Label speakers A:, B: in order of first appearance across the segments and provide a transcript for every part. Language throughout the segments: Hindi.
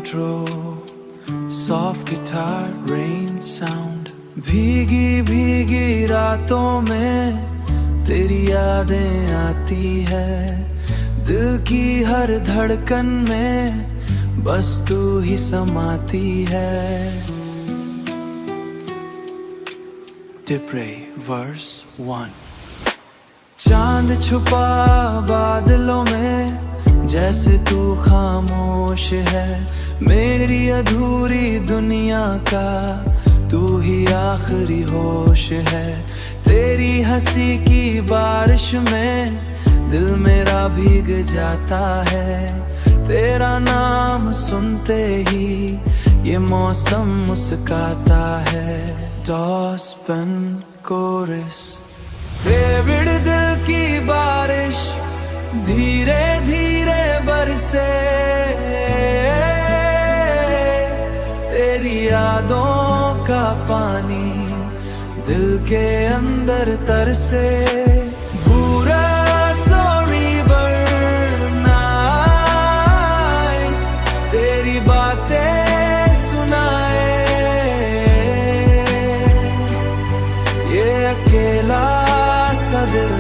A: intro, soft guitar rain sound. भीगी भीगी रातों में तेरी यादें आती है, दिल की हर धड़कन में बस तू ही समाती है। Tipre verse 1। चांद छुपा बादलों में जैसे तू खामोश है, मेरी अधूरी दुनिया का तू ही आखिरी होश है। तेरी हंसी की बारिश में दिल मेरा भीग जाता है, तेरा नाम सुनते ही ये मौसम मुस्काता है। डॉस्पन कोरस, फेवरेट दिल की बारिश धीरे धीरे बरसे, तेरी यादों का पानी दिल के अंदर तरसे। पूरा स्लो रिवर नाइट्स तेरी बातें सुनाए, ये अकेला सा दिल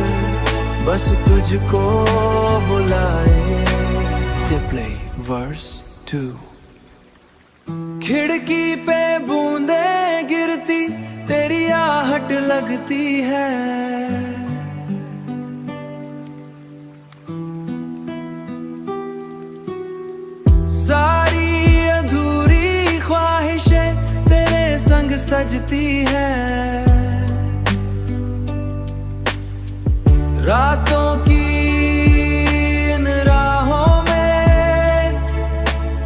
A: बस तुझको बुलाए। Tipre verse 2। खिड़की पे बूंदें गिरती तेरी आहट लगती है, सारी अधूरी ख्वाहिशें तेरे संग सजती है। रातों की इन राहों में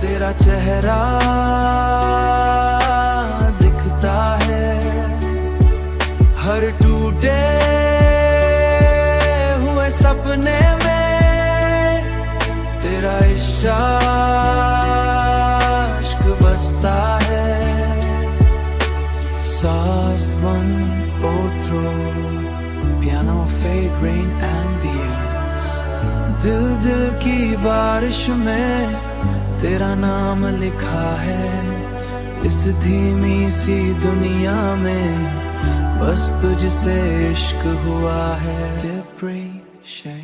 A: तेरा चेहरा दिखता है, हर टूटे हुए सपने में तेरा इश्क बसता है। सास बन ओथ्रो, पियानो फेड रेन एम्बियंस, दिल दिल की बारिश में तेरा नाम लिखा है, इस धीमी सी दुनिया में बस तुझसे इश्क हुआ है। Depression।